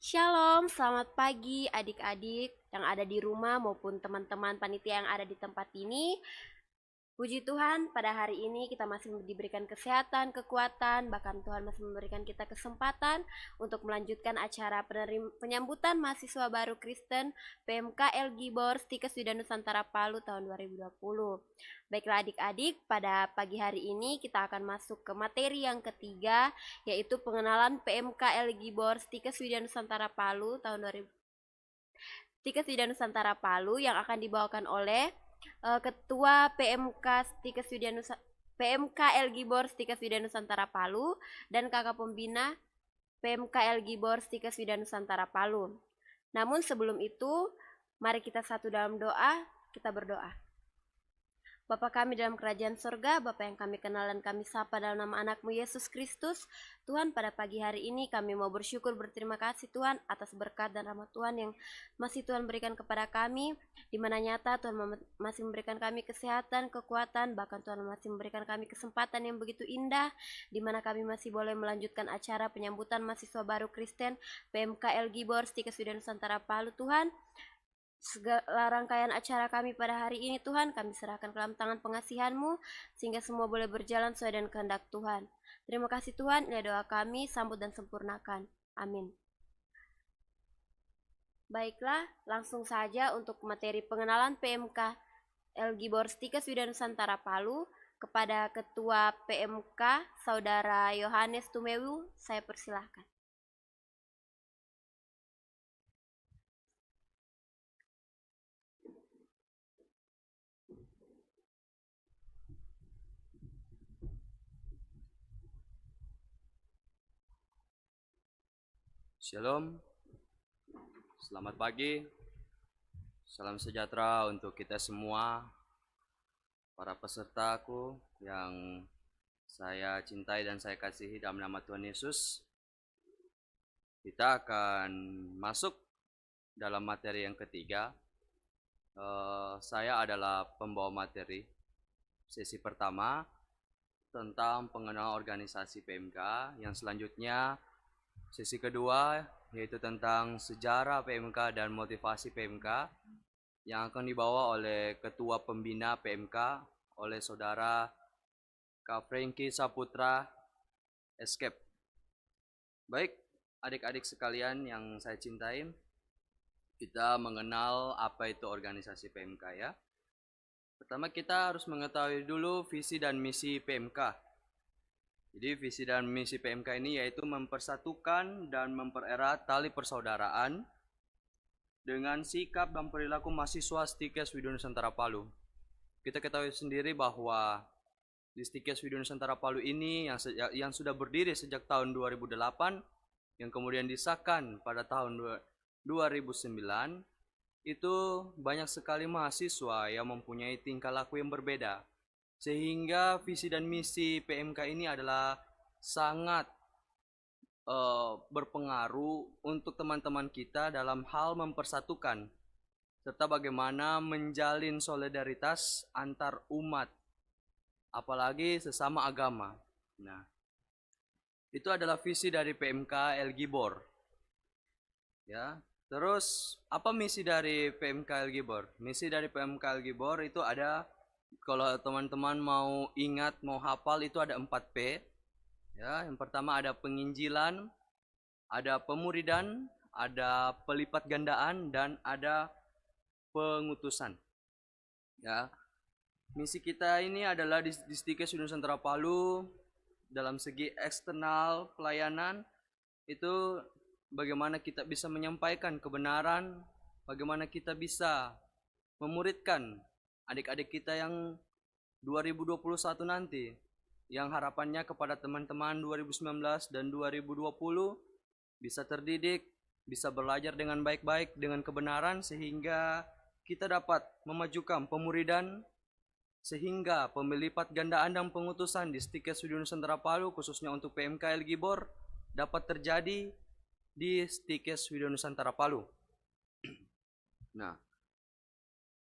Shalom, selamat pagi adik-adik yang ada di rumah maupun teman-teman panitia yang ada di tempat ini. Puji Tuhan, pada hari ini kita masih diberikan kesehatan, kekuatan, bahkan Tuhan masih memberikan kita kesempatan untuk melanjutkan acara penyambutan mahasiswa baru Kristen PMK Elgibor Stikes Wida Nusantara Palu tahun 2020. Baiklah adik-adik, pada pagi hari ini kita akan masuk ke materi yang ketiga, yaitu pengenalan PMK Elgibor Stikes Wida Nusantara Palu tahun 2020. Stikes Wida Nusantara Palu yang akan dibawakan oleh Ketua PMK Elgibor Stikes Wida Nusantara Palu dan Kakak Pembina PMK Elgibor Stikes Wida Nusantara Palu. Namun sebelum itu, mari kita satu dalam doa, kita berdoa. Bapa kami dalam kerajaan surga, Bapa yang kami kenal dan kami sapa dalam nama anak-Mu Yesus Kristus. Tuhan, pada pagi hari ini kami mau bersyukur, berterima kasih Tuhan atas berkat dan rahmat Tuhan yang masih Tuhan berikan kepada kami, di mana nyata Tuhan masih memberikan kami kesehatan, kekuatan, bahkan Tuhan masih memberikan kami kesempatan yang begitu indah, di mana kami masih boleh melanjutkan acara penyambutan mahasiswa baru Kristen PMK Elgibor Stikes Wida Nusantara Palu. Tuhan, segala rangkaian acara kami pada hari ini Tuhan, kami serahkan ke dalam tangan pengasihan-Mu, sehingga semua boleh berjalan sesuai dengan kehendak Tuhan. Terima kasih Tuhan, ini doa kami, sambut dan sempurnakan. Amin. Baiklah, langsung saja untuk materi pengenalan PMK Elgibor Stikes Wida Nusantara Palu kepada Ketua PMK, Saudara Yohanes Tumewu, saya persilahkan. Shalom, selamat pagi, salam sejahtera untuk kita semua, para pesertaku yang saya cintai dan saya kasihi dalam nama Tuhan Yesus. Kita akan masuk dalam materi yang ketiga. Saya adalah pembawa materi sesi pertama tentang pengenalan organisasi PMK, yang selanjutnya sesi kedua yaitu tentang sejarah PMK dan motivasi PMK yang akan dibawa oleh Ketua Pembina PMK oleh Saudara Kak Franky Saputra Escape. Baik, adik-adik sekalian yang saya cintai, kita mengenal apa itu organisasi PMK ya. Pertama kita harus mengetahui dulu visi dan misi PMK. Jadi visi dan misi PMK ini yaitu mempersatukan dan mempererat tali persaudaraan dengan sikap dan perilaku mahasiswa Stikes Wida Nusantara Palu. Kita ketahui sendiri bahwa di Stikes Wida Nusantara Palu ini yang sudah berdiri sejak tahun 2008, yang kemudian disahkan pada tahun 2009, itu banyak sekali mahasiswa yang mempunyai tingkah laku yang berbeda. Sehingga visi dan misi PMK ini adalah sangat berpengaruh untuk teman-teman kita dalam hal mempersatukan serta bagaimana menjalin solidaritas antar umat, apalagi sesama agama. Nah, itu adalah visi dari PMK Elgibor. Ya, terus apa misi dari PMK Elgibor? Misi dari PMK Elgibor itu ada, kalau teman-teman mau ingat, mau hafal, itu ada 4P. Ya, yang pertama ada penginjilan, ada pemuridan, ada pelipat gandaan, dan ada pengutusan. Ya, misi kita ini adalah di Stikes Wida Nusantara Palu dalam segi eksternal pelayanan itu bagaimana kita bisa menyampaikan kebenaran, bagaimana kita bisa memuridkan adik-adik kita yang 2021 nanti, yang harapannya kepada teman-teman 2019 dan 2020 bisa terdidik, bisa belajar dengan baik-baik, dengan kebenaran, sehingga kita dapat memajukan pemuridan, sehingga pemelipat gandaan dan pengutusan di Stikes Wida Nusantara Palu, khususnya untuk PMK Elgibor, dapat terjadi di Stikes Wida Nusantara Palu. Nah,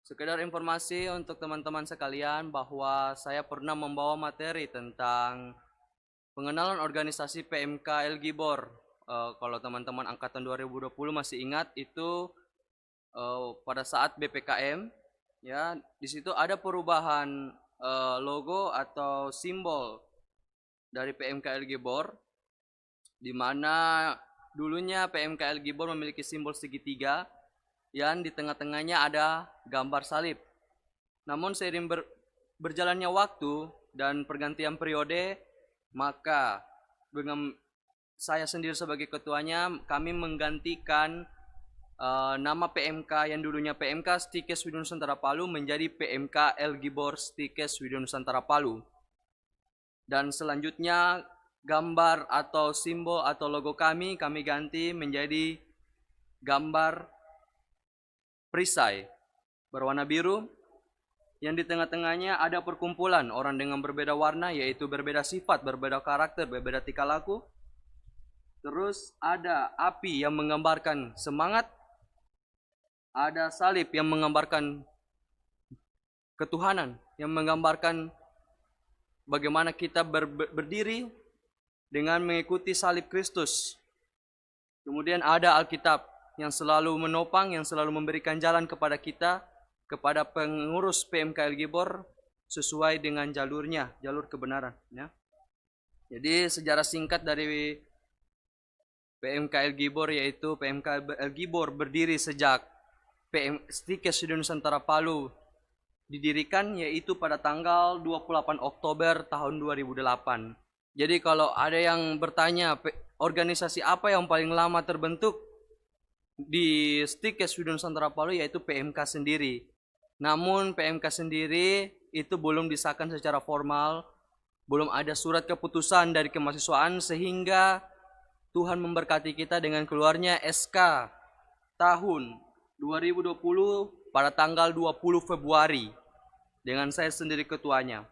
sekedar informasi untuk teman-teman sekalian bahwa saya pernah membawa materi tentang pengenalan organisasi PMK Elgibor, Kalau teman-teman angkatan 2020 masih ingat itu pada saat BPKM, ya di situ ada perubahan logo atau simbol dari PMK Gibor, di mana dulunya PMK Gibor memiliki simbol segitiga yang di tengah-tengahnya ada gambar salib. Namun seiring berjalannya waktu dan pergantian periode, maka dengan saya sendiri sebagai ketuanya, kami menggantikan nama PMK yang dulunya PMK Stikes Widya Nusantara Palu menjadi PMK El Gibor Stikes Widya Nusantara Palu. Dan selanjutnya gambar atau simbol atau logo kami ganti menjadi gambar perisai berwarna biru, yang di tengah-tengahnya ada perkumpulan orang dengan berbeda warna, yaitu berbeda sifat, berbeda karakter, berbeda tingkah laku. Terus ada api yang menggambarkan semangat, ada salib yang menggambarkan ketuhanan, yang menggambarkan bagaimana kita berdiri dengan mengikuti salib Kristus. Kemudian ada Alkitab yang selalu menopang, yang selalu memberikan jalan kepada kita, kepada pengurus PMK Gibor sesuai dengan jalurnya, jalur kebenaran. Ya. Jadi sejarah singkat dari PMK Gibor yaitu PMK Gibor berdiri sejak Stikes Widya Nusantara Palu didirikan, yaitu pada tanggal 28 Oktober tahun 2008. Jadi kalau ada yang bertanya organisasi apa yang paling lama terbentuk di Stikes Widya Nusantara Palu, yaitu PMK sendiri. Namun PMK sendiri itu belum disahkan secara formal, belum ada surat keputusan dari kemahasiswaan, sehingga Tuhan memberkati kita dengan keluarnya SK tahun 2020 pada tanggal 20 Februari dengan saya sendiri ketuanya.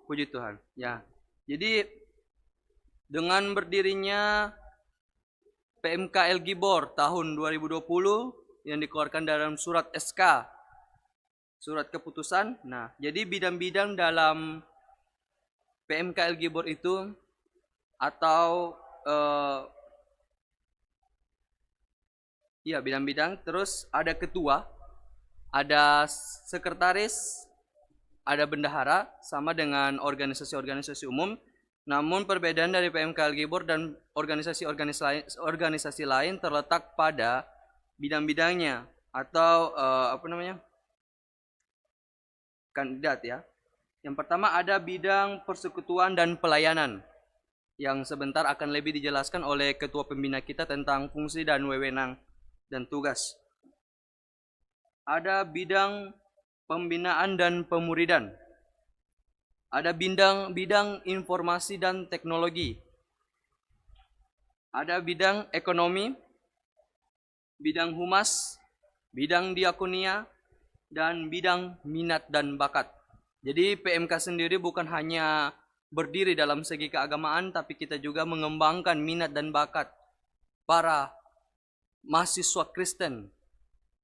Puji Tuhan. Ya. Jadi dengan berdirinya PMK El Gibor tahun 2020 yang dikeluarkan dalam surat SK, surat keputusan. Nah, jadi bidang-bidang dalam PMK El Gibor itu atau bidang-bidang, terus ada ketua, ada sekretaris, ada bendahara, sama dengan organisasi-organisasi umum. Namun perbedaan dari PMK Gibor dan organisasi lain terletak pada bidang-bidangnya atau kandidat ya. Yang pertama ada bidang persekutuan dan pelayanan, yang sebentar akan lebih dijelaskan oleh ketua pembina kita tentang fungsi dan wewenang dan tugas. Ada bidang pembinaan dan pemuridan. Ada bidang informasi dan teknologi. Ada bidang ekonomi, bidang humas, bidang diakonia, dan bidang minat dan bakat. Jadi PMK sendiri bukan hanya berdiri dalam segi keagamaan, tapi kita juga mengembangkan minat dan bakat para mahasiswa Kristen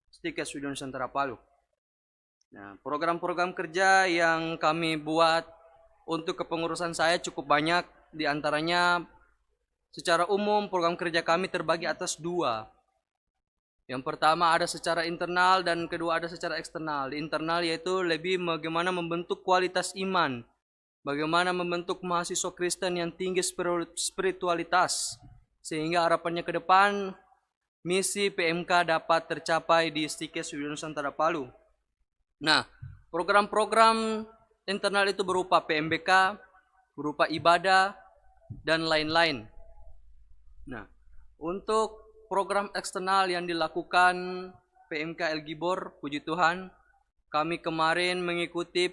Stikes Widya Nusantara Palu. Nah, program-program kerja yang kami buat untuk kepengurusan saya cukup banyak. Di antaranya secara umum program kerja kami terbagi atas dua. Yang pertama ada secara internal dan kedua ada secara eksternal. Di internal yaitu lebih bagaimana membentuk kualitas iman, bagaimana membentuk mahasiswa Kristen yang tinggi spiritualitas, sehingga harapannya ke depan misi PMK dapat tercapai di Stikes Widya Nusantara Palu. Nah, program-program internal itu berupa PMBK, berupa ibadah, dan lain-lain. Nah, untuk program eksternal yang dilakukan PMK El Gibor, puji Tuhan, kami kemarin mengikuti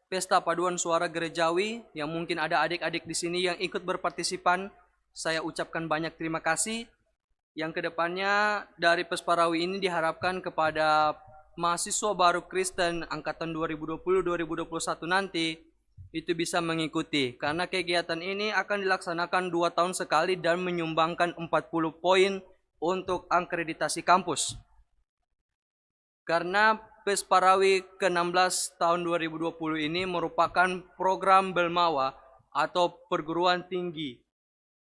Pesta Paduan Suara Gerejawi, yang mungkin ada adik-adik di sini yang ikut berpartisipan. Saya ucapkan banyak terima kasih. Yang kedepannya dari Pesparawi ini diharapkan kepada mahasiswa baru Kristen angkatan 2020-2021 nanti itu bisa mengikuti, karena kegiatan ini akan dilaksanakan 2 tahun sekali dan menyumbangkan 40 poin untuk akreditasi kampus. Karena Pesparawi ke-16 tahun 2020 ini merupakan program Belmawa atau perguruan tinggi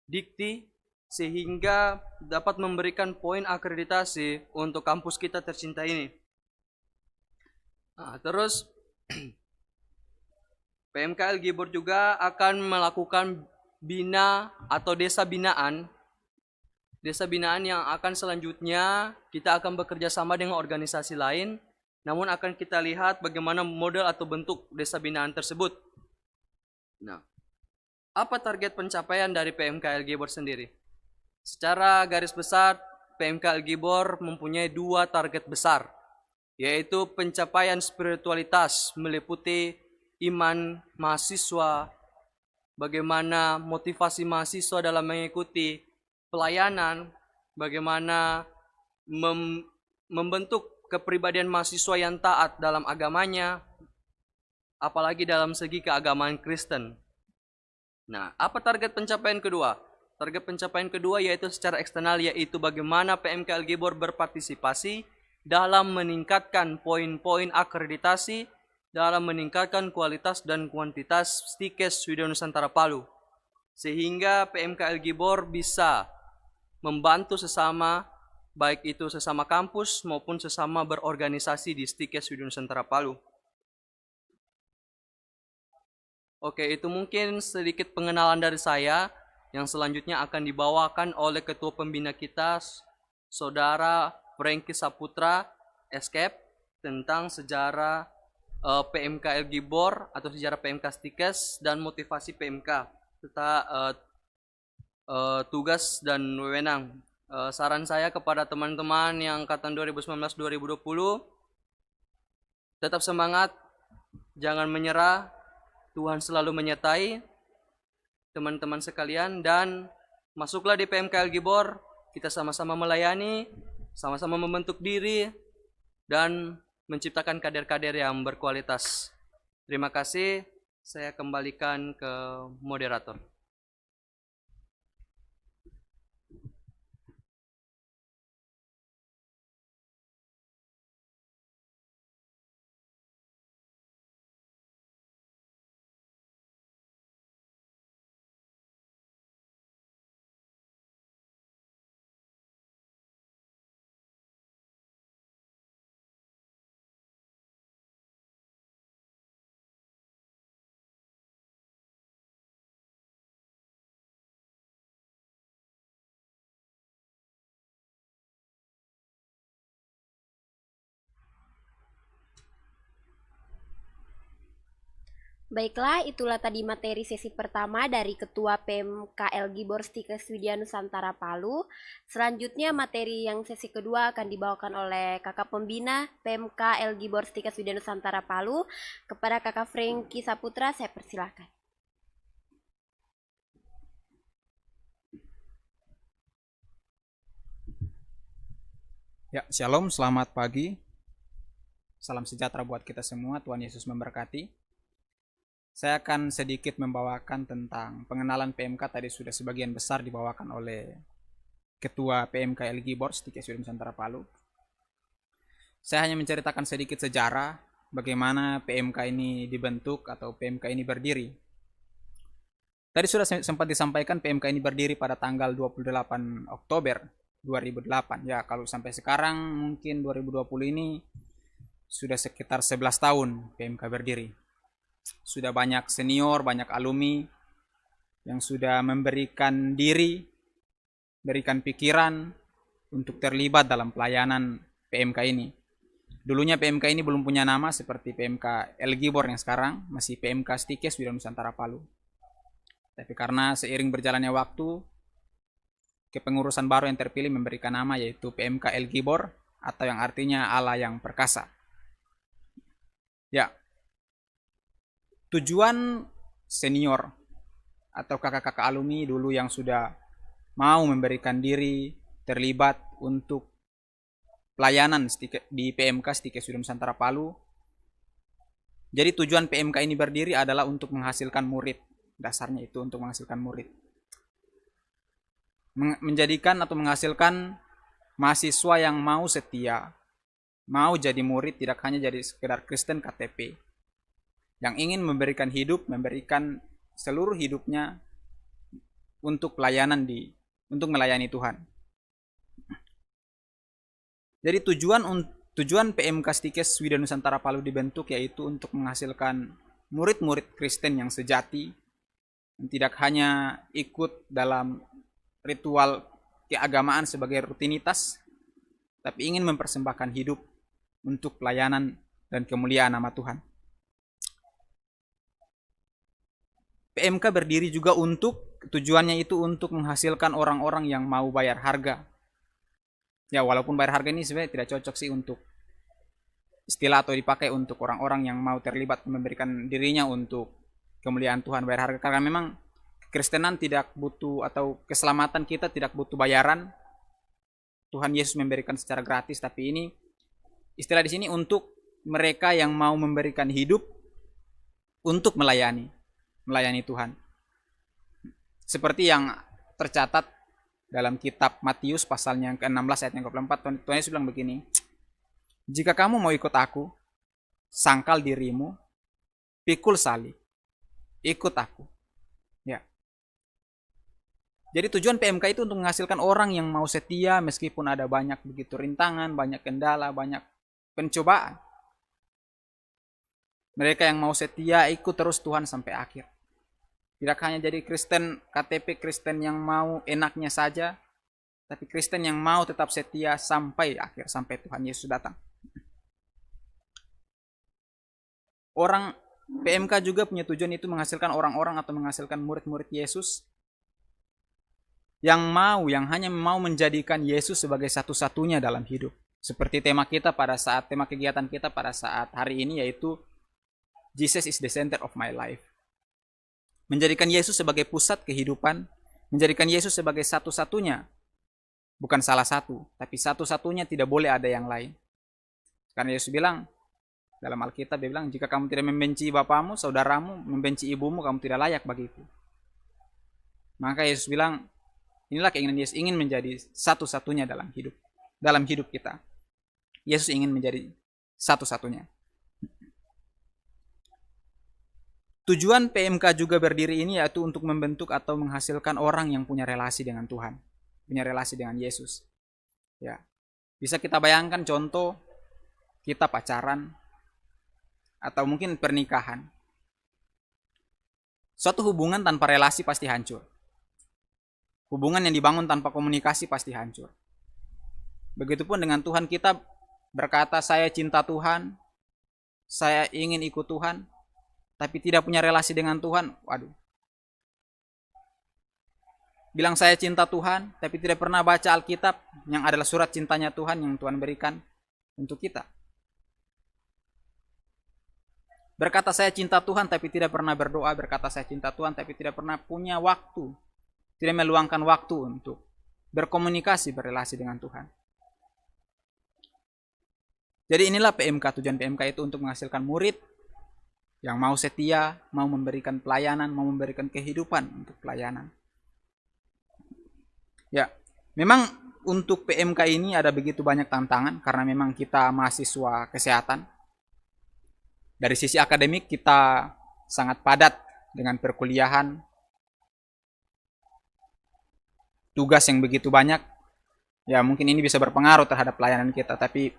dikti sehingga dapat memberikan poin akreditasi untuk kampus kita tercinta ini. Nah, terus PMK Elgibor juga akan melakukan bina atau desa binaan yang akan selanjutnya kita akan bekerja sama dengan organisasi lain, namun akan kita lihat bagaimana model atau bentuk desa binaan tersebut. Nah, apa target pencapaian dari PMK Elgibor sendiri? Secara garis besar, PMK Elgibor mempunyai 2 target besar, yaitu pencapaian spiritualitas meliputi iman mahasiswa, bagaimana motivasi mahasiswa dalam mengikuti pelayanan, bagaimana membentuk kepribadian mahasiswa yang taat dalam agamanya, apalagi dalam segi keagamaan Kristen. Nah, apa target pencapaian kedua? Target pencapaian kedua yaitu secara eksternal, yaitu bagaimana PMK Elgibor berpartisipasi dalam meningkatkan poin-poin akreditasi, dalam meningkatkan kualitas dan kuantitas Stikes Widya Nusantara Palu, sehingga PMK Elgibor bisa membantu sesama, baik itu sesama kampus maupun sesama berorganisasi di Stikes Widya Nusantara Palu. Oke, itu mungkin sedikit pengenalan dari saya. Yang selanjutnya akan dibawakan oleh Ketua Pembina kita, Saudara Franky Saputra, Escape, tentang sejarah PMK Elgibor atau sejarah PMK Stikes dan motivasi PMK, serta tugas dan wewenang. Saran saya kepada teman-teman yang angkatan 2019-2020, tetap semangat, jangan menyerah, Tuhan selalu menyertai teman-teman sekalian, dan masuklah di PMK Elgibor. Kita sama-sama melayani, sama-sama membentuk diri, dan menciptakan kader-kader yang berkualitas. Terima kasih, saya kembalikan ke moderator. Baiklah, itulah tadi materi sesi pertama dari Ketua PMK Elgibor Stikes Widya Nusantara Palu. Selanjutnya materi yang sesi kedua akan dibawakan oleh Kakak Pembina PMK Elgibor Stikes Widya Nusantara Palu. Kepada Kakak Franky Saputra, saya persilahkan. Ya, shalom, selamat pagi. Salam sejahtera buat kita semua, Tuhan Yesus memberkati. Saya akan sedikit membawakan tentang pengenalan PMK. Tadi sudah sebagian besar dibawakan oleh Ketua PMK Elgibor Stikes Widya Nusantara Palu. Saya hanya menceritakan sedikit sejarah bagaimana PMK ini dibentuk atau PMK ini berdiri. Tadi sudah sempat disampaikan PMK ini berdiri pada tanggal 28 Oktober 2008. Ya, kalau sampai sekarang mungkin 2020 ini sudah sekitar 11 tahun PMK berdiri. Sudah banyak senior, banyak alumni yang sudah memberikan diri, berikan pikiran untuk terlibat dalam pelayanan PMK ini. Dulunya PMK ini belum punya nama seperti PMK Elgibor yang sekarang, masih PMK Stikes Widya Nusantara Palu. Tapi karena seiring berjalannya waktu, kepengurusan baru yang terpilih memberikan nama yaitu PMK Elgibor, atau yang artinya Allah yang perkasa. Ya, tujuan senior atau kakak-kakak alumni dulu yang sudah mau memberikan diri terlibat untuk pelayanan di PMK Stikes Widya Nusantara Palu. Jadi tujuan PMK ini berdiri adalah untuk menghasilkan murid. Dasarnya itu untuk menghasilkan murid. Menjadikan atau menghasilkan mahasiswa yang mau setia, mau jadi murid, tidak hanya jadi sekedar Kristen KTP, yang ingin memberikan hidup, memberikan seluruh hidupnya untuk untuk melayani Tuhan. Jadi tujuan PMK Stikes Wida Nusantara Palu dibentuk yaitu untuk menghasilkan murid-murid Kristen yang sejati, yang tidak hanya ikut dalam ritual keagamaan sebagai rutinitas, tapi ingin mempersembahkan hidup untuk pelayanan dan kemuliaan nama Tuhan. PMK berdiri juga tujuannya itu untuk menghasilkan orang-orang yang mau bayar harga. Ya, walaupun bayar harga ini sebenarnya tidak cocok sih untuk istilah atau dipakai untuk orang-orang yang mau terlibat memberikan dirinya untuk kemuliaan Tuhan bayar harga, karena memang kekristenan tidak butuh, atau keselamatan kita tidak butuh bayaran. Tuhan Yesus memberikan secara gratis, tapi ini istilah di sini untuk mereka yang mau memberikan hidup untuk melayani Tuhan. Seperti yang tercatat dalam kitab Matius pasalnya yang ke-16 ayat yang ke-24, Tuhan Yesus bilang begini, "Jika kamu mau ikut aku, sangkal dirimu, pikul salib, ikut aku." Ya. Jadi tujuan PMK itu untuk menghasilkan orang yang mau setia meskipun ada banyak begitu rintangan, banyak kendala, banyak pencobaan. Mereka yang mau setia ikut terus Tuhan sampai akhir. Tidak hanya jadi Kristen KTP, Kristen yang mau enaknya saja, tapi Kristen yang mau tetap setia sampai akhir, sampai Tuhan Yesus datang. Orang PMK juga punya tujuan itu menghasilkan orang-orang atau menghasilkan murid-murid Yesus yang hanya mau menjadikan Yesus sebagai satu-satunya dalam hidup. Seperti tema kegiatan kita pada saat hari ini, yaitu Jesus is the center of my life. Menjadikan Yesus sebagai pusat kehidupan, menjadikan Yesus sebagai satu-satunya, bukan salah satu, tapi satu-satunya, tidak boleh ada yang lain. Karena Yesus bilang, dalam Alkitab dia bilang, jika kamu tidak membenci bapamu, saudaramu, membenci ibumu, kamu tidak layak bagiku. Maka Yesus bilang, inilah keinginan Yesus, ingin menjadi satu-satunya dalam hidup kita. Yesus ingin menjadi satu-satunya. Tujuan PMK juga berdiri ini yaitu untuk membentuk atau menghasilkan orang yang punya relasi dengan Tuhan, punya relasi dengan Yesus. Ya, bisa kita bayangkan contoh kita pacaran atau mungkin pernikahan. Suatu hubungan tanpa relasi pasti hancur. Hubungan yang dibangun tanpa komunikasi pasti hancur. Begitupun dengan Tuhan, kita berkata saya cinta Tuhan, saya ingin ikut Tuhan, tapi tidak punya relasi dengan Tuhan, waduh. Bilang saya cinta Tuhan, tapi tidak pernah baca Alkitab yang adalah surat cintanya Tuhan yang Tuhan berikan untuk kita. Berkata saya cinta Tuhan, tapi tidak pernah berdoa. Berkata saya cinta Tuhan, tapi tidak pernah punya waktu, tidak meluangkan waktu untuk berkomunikasi, berrelasi dengan Tuhan. Jadi inilah PMK, tujuan PMK itu untuk menghasilkan murid yang mau setia, mau memberikan pelayanan, mau memberikan kehidupan untuk pelayanan. Ya, memang untuk PMK ini ada begitu banyak tantangan karena memang kita mahasiswa kesehatan. Dari sisi akademik kita sangat padat dengan perkuliahan, tugas yang begitu banyak. Ya, mungkin ini bisa berpengaruh terhadap pelayanan kita, tapi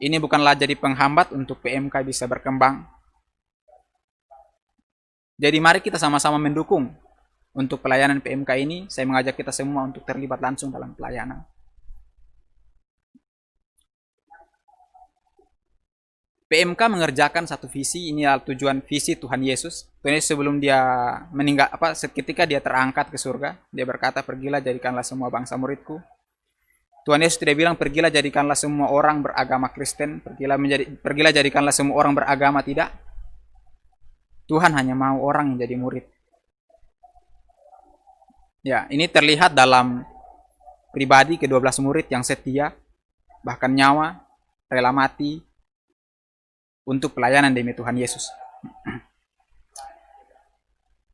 ini bukanlah jadi penghambat untuk PMK bisa berkembang. Jadi mari kita sama-sama mendukung untuk pelayanan PMK ini. Saya mengajak kita semua untuk terlibat langsung dalam pelayanan. PMK mengerjakan satu visi, ini adalah tujuan visi Tuhan Yesus. Tuhan Yesus sebelum dia meninggal, ketika dia terangkat ke surga, dia berkata, pergilah jadikanlah semua bangsa muridku. Tuhan Yesus tidak bilang pergilah jadikanlah semua orang beragama Kristen, pergilah jadikanlah semua orang beragama, tidak. Tuhan hanya mau orang yang jadi murid. Ya, ini terlihat dalam pribadi ke-12 murid yang setia, bahkan nyawa, rela mati untuk pelayanan demi Tuhan Yesus.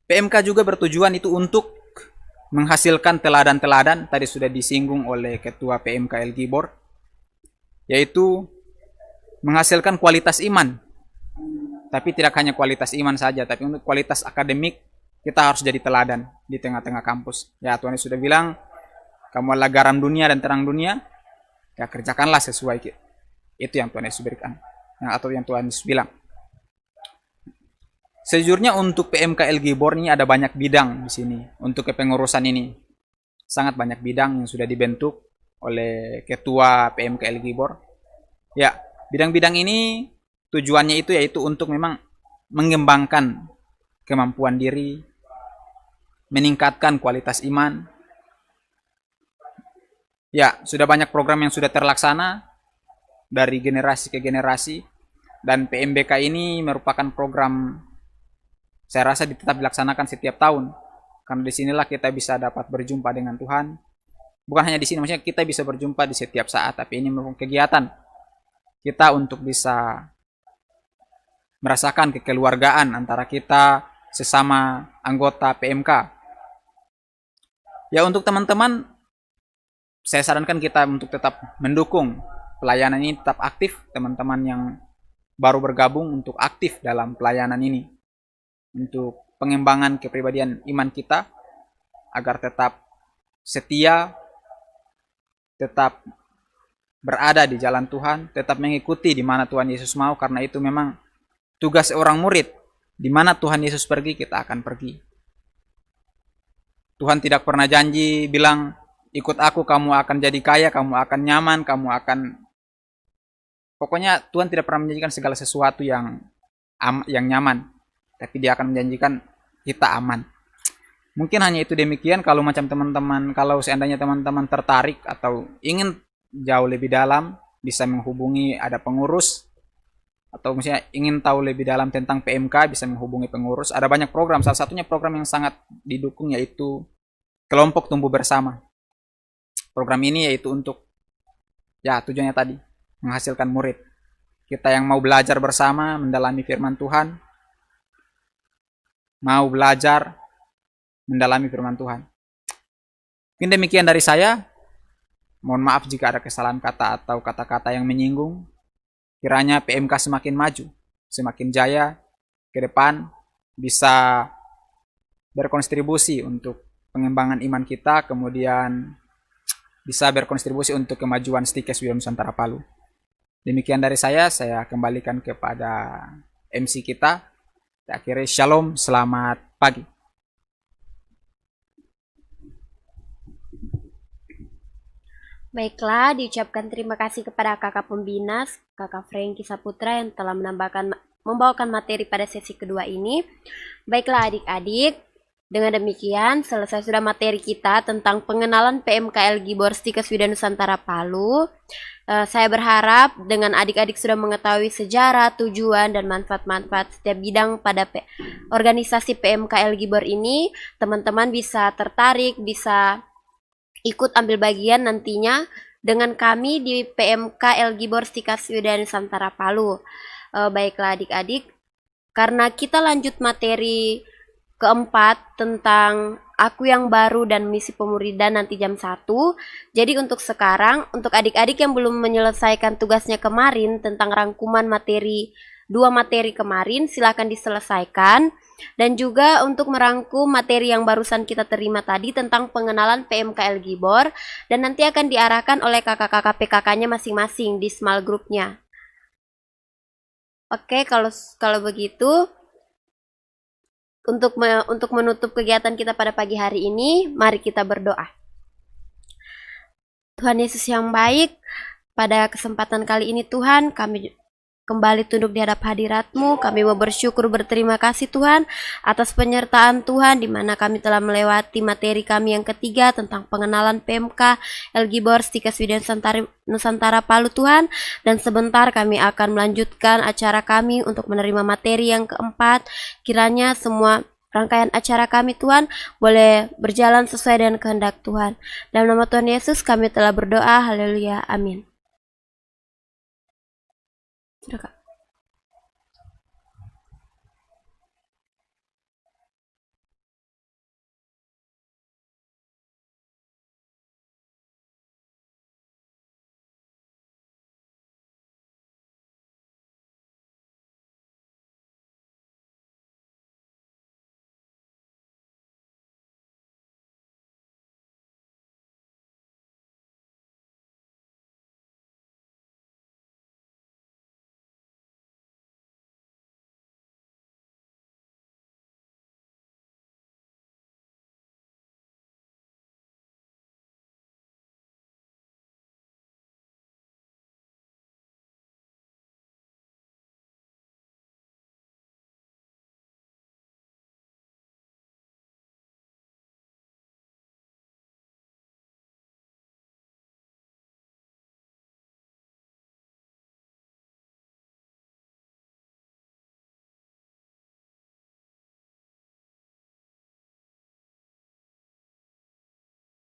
PMK juga bertujuan itu untuk menghasilkan teladan-teladan, tadi sudah disinggung oleh Ketua PMK El Gibor, yaitu menghasilkan kualitas iman. Tapi tidak hanya kualitas iman saja, tapi untuk kualitas akademik, kita harus jadi teladan di tengah-tengah kampus. Ya, Tuhan Yesus sudah bilang, kamu adalah garam dunia dan terang dunia. Ya, kerjakanlah sesuai itu yang Tuhan Yesus berikan, atau yang Tuhan Yesus bilang. Sejujurnya untuk PMK Elgibor ini ada banyak bidang di sini. Untuk kepengurusan ini sangat banyak bidang yang sudah dibentuk oleh ketua PMK Elgibor. Ya, bidang-bidang ini tujuannya itu yaitu untuk memang mengembangkan kemampuan diri, meningkatkan kualitas iman. Ya, sudah banyak program yang sudah terlaksana dari generasi ke generasi, dan PMBK ini merupakan program saya rasa tetap dilaksanakan setiap tahun, karena disinilah kita bisa dapat berjumpa dengan Tuhan. Bukan hanya di sini, maksudnya kita bisa berjumpa di setiap saat, tapi ini merupakan kegiatan kita untuk bisa merasakan kekeluargaan antara kita sesama anggota PMK. Ya, untuk teman-teman, saya sarankan kita untuk tetap mendukung pelayanan ini, tetap aktif. Teman-teman yang baru bergabung untuk aktif dalam pelayanan ini, untuk pengembangan kepribadian iman kita, agar tetap setia, tetap berada di jalan Tuhan, tetap mengikuti di mana Tuhan Yesus mau, karena itu memang tugas seorang murid. Di mana Tuhan Yesus pergi, kita akan pergi. Tuhan tidak pernah janji bilang, ikut aku, kamu akan jadi kaya, kamu akan nyaman, kamu akan... Pokoknya Tuhan tidak pernah menjanjikan segala sesuatu yang nyaman. Tapi Dia akan menjanjikan kita aman. Mungkin hanya itu demikian. Kalau macam teman-teman, kalau seandainya teman-teman tertarik atau ingin jauh lebih dalam, bisa menghubungi ada pengurus. Atau misalnya ingin tahu lebih dalam tentang PMK, bisa menghubungi pengurus. Ada banyak program. Salah satunya program yang sangat didukung yaitu Kelompok Tumbuh Bersama. Program ini yaitu untuk, ya tujuannya tadi, menghasilkan murid. Kita yang mau belajar bersama, mendalami firman Tuhan, mau belajar, mendalami firman Tuhan. Mungkin demikian dari saya. Mohon maaf jika ada kesalahan kata atau kata-kata yang menyinggung. Kiranya PMK semakin maju, semakin jaya, ke depan bisa berkontribusi untuk pengembangan iman kita, kemudian bisa berkontribusi untuk kemajuan Stikes Widya Nusantara Palu. Demikian dari saya kembalikan kepada MC kita. Akhirnya shalom, selamat pagi. Baiklah, diucapkan terima kasih kepada kakak pembina, kakak Franky Saputra yang telah membawakan materi pada sesi kedua ini. Baiklah adik-adik, dengan demikian selesai sudah materi kita tentang pengenalan PMK Elgibor Stikes Widya Nusantara Palu. Saya berharap dengan adik-adik sudah mengetahui sejarah, tujuan, dan manfaat-manfaat setiap bidang pada organisasi PMK Elgibor ini, teman-teman bisa tertarik, bisa ikut ambil bagian nantinya dengan kami di PMK Elgibor Stikes Widya Nusantara Palu. Baiklah adik-adik, karena kita lanjut materi keempat tentang aku yang baru dan misi pemuridan nanti jam 1. Jadi untuk sekarang, untuk adik-adik yang belum menyelesaikan tugasnya kemarin tentang rangkuman materi 2 materi kemarin, silakan diselesaikan. Dan juga untuk merangkum materi yang barusan kita terima tadi tentang pengenalan PMK Elgibor, dan nanti akan diarahkan oleh kakak-kakak PKK-nya masing-masing di small group-nya. Oke, kalau begitu, untuk menutup kegiatan kita pada pagi hari ini, mari kita berdoa. Tuhan Yesus yang baik, pada kesempatan kali ini Tuhan, kami kembali tunduk di hadap hadirat-Mu. Kami mau bersyukur, berterima kasih Tuhan atas penyertaan Tuhan, di mana kami telah melewati materi kami yang ketiga tentang pengenalan PMK Elgibor Stikes Widya Nusantara Palu Tuhan. Dan sebentar kami akan melanjutkan acara kami untuk menerima materi yang keempat. Kiranya semua rangkaian acara kami Tuhan boleh berjalan sesuai dengan kehendak Tuhan. Dalam nama Tuhan Yesus kami telah berdoa. Haleluya. Amin. Sudah, Kak.